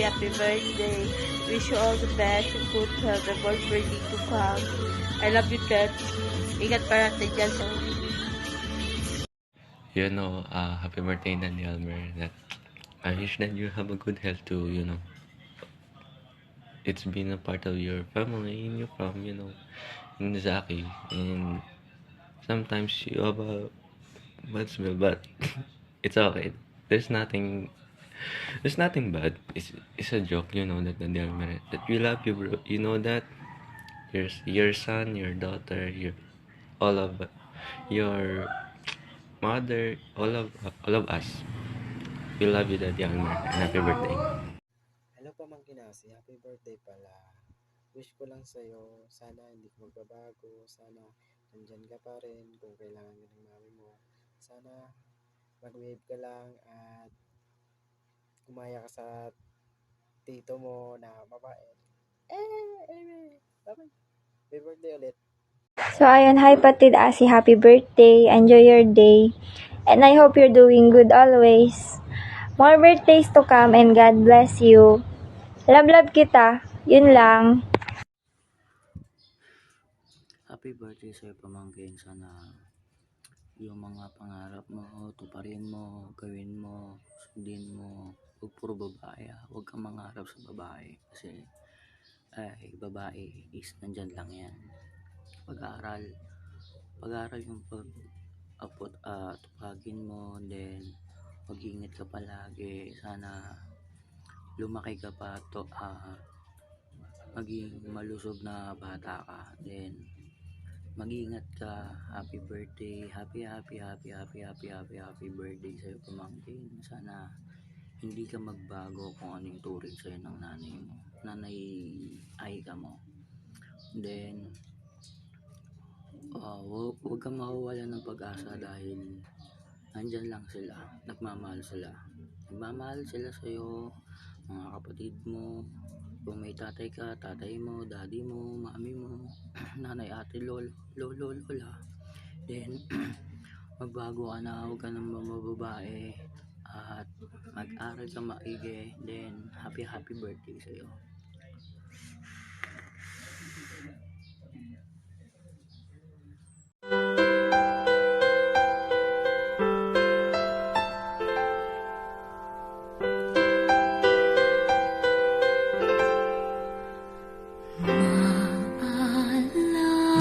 happy birthday. Wish you all the best, good health, and more birthday to come. I love you, Ted. Ingat parati dyan sa Happy birthday, Nandy Elmer. That I wish that you have a good health too. It's been a part of your family, in your from, in Zaki, and sometimes you have a bad smell, but it's okay. There's nothing. There's nothing bad. It's a joke, that Nandy Elmer. That we love you, bro. You know that your son, your daughter, all of your mother, all of us. We love you, Daddy Elmer, and happy birthday. Hello Pamangkin Asi, happy birthday pala. Wish ko lang sa'yo, sana hindi ka magbabago, sana nandyan ka pa rin kung kailangan ka ng mami mo. Sana mag-wave ka lang at kumaya ka sa tito mo na babae. Bye-bye. Happy birthday ulit. So ayun, hi Patid Asi, happy birthday, enjoy your day, and I hope you're doing good always. More birthdays to come and God bless you. Love kita, yun lang. Happy birthday sa'yo Pamangkin. Sana yung mga pangarap mo, tuparin mo, gawin mo, sundin mo. Huwag puro babae ha. Huwag kang mangarap sa babae. Kasi babae is nandyan lang yan. Pag-aaral yung tupagin mo, then mag-ingat ka palagi. Sana lumaki ka pa to maging malusog na bata ka, then mag-ingat ka. Happy birthday, happy birthday sa'yo Pamangkin. Sana hindi ka magbago kung ano yung turing sa'yo ng nanay Aika mo. Then huwag kang mawawala ng pag-asa dahil nandyan lang sila, nagmamahal sila sa'yo, mga kapatid mo. Kung may tatay ka, tatay mo, daddy mo, mami mo, nanay, ate, lola. Then magbago ka na, huwag ka nang mababae at mag-aral ka maigi. Then happy birthday sa'yo.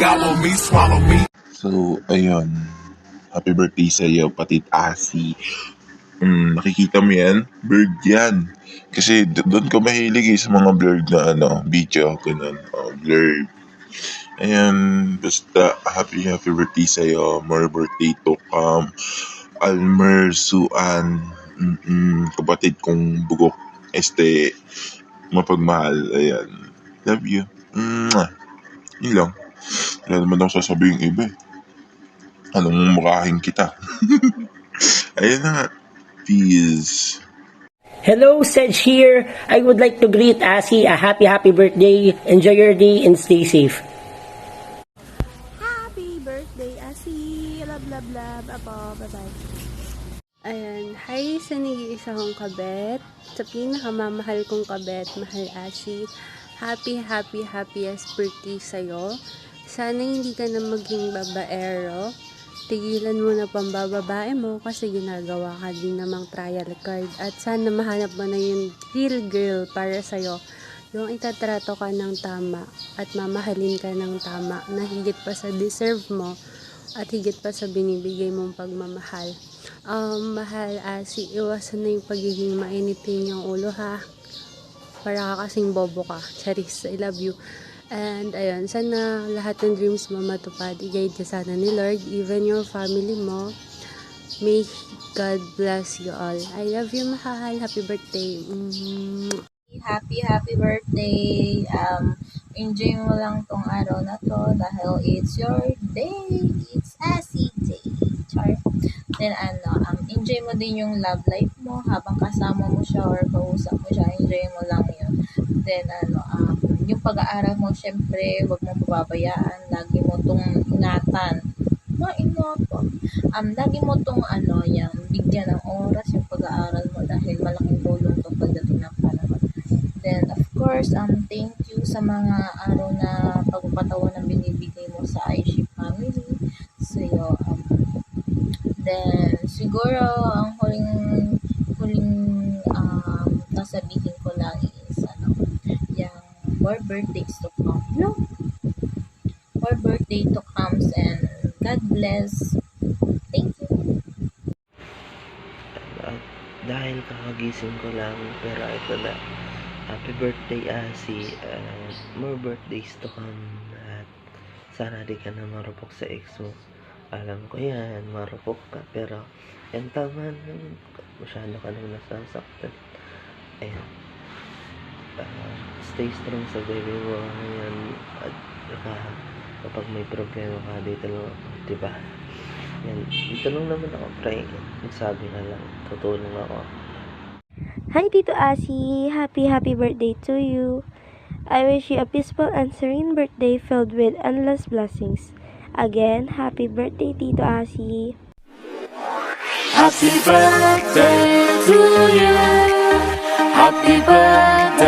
Gobble me, swallow me. So, ayun. Happy birthday sa iyo, Patid Asi. Nakikita mo yan? Bird yan. Kasi doon ko mahilig sa mga blurred na video. Ganun. Blurred. Ayan. Basta, happy birthday sa iyo. More birthday to come. Almer, Suan, kapatid kong bugok. Mapagmahal. Ayan. Love you. Yun lang. Wala naman daw sasabihin iba eh. Anong mukhahin kita? Ayun na nga. Peace. Hello, Sedge here. I would like to greet Asi a happy birthday. Enjoy your day and stay safe. Happy birthday, Asi. Love. Apo, bye-bye. Ayan. Hi sa nag-iisa kong kabet. Sa pinakamamahal kong kabet, mahal Asi. Happiest birthday sa'yo. Sana hindi ka na maging babaero. Tigilan mo na pambababae mo kasi ginagawa ka din namang trial card. At sana mahanap mo na yung real girl para sa'yo. Yung itatrato ka ng tama at mamahalin ka ng tama na higit pa sa deserve mo at higit pa sa binibigay mong pagmamahal. Mahal Asi, iwasan na yung pagiging mainitin yung ulo ha. Para ka kasing bobo ka. Charis, I love you. And ayun, sana lahat ng dreams mo matupad. I-guide ka sana ni Lord, even your family mo. May God bless you all. I love you, mahal. Happy birthday. Happy birthday. Enjoy mo lang tong araw na to dahil it's your day. It's Asi Day. Char. Then enjoy mo din yung love life mo habang kasama mo siya or kausap mo siya. Enjoy mo lang yun. Then yung pag-aaral mo, syempre, wag mong pababayaan. Lagi mo tong ingatan. Lagi mo tong yung bigyan ng oras yung pag-aaral mo dahil malaking tulong to pagdating ng panahon. course, thank you sa mga araw na pagpapatawa na binibigay mo sa Aishi family. Sa'yo, then, siguro, ang huling nasabihin ko lang is, yung more birthdays to come. No? More birthday to comes, and God bless. Thank you. At dahil kakagising ko lang, pero ito na, happy birthday Asi, more birthdays to come, at sana di ka na marupok sa ex mo. Alam ko yan, marupok ka, pero yan tama na, masyado ka nang nasasaktan. Ayan, stay strong sa baby mo ngayon, at kapag may problema ka, dito lang ako, diba? Yan, dito lang naman ako, pray, nagsabi na lang, tutulong ako. Hi, Tito Asi. Happy birthday to you. I wish you a peaceful and serene birthday filled with endless blessings. Again, happy birthday, Tito Asi. Happy birthday to you. Happy birthday.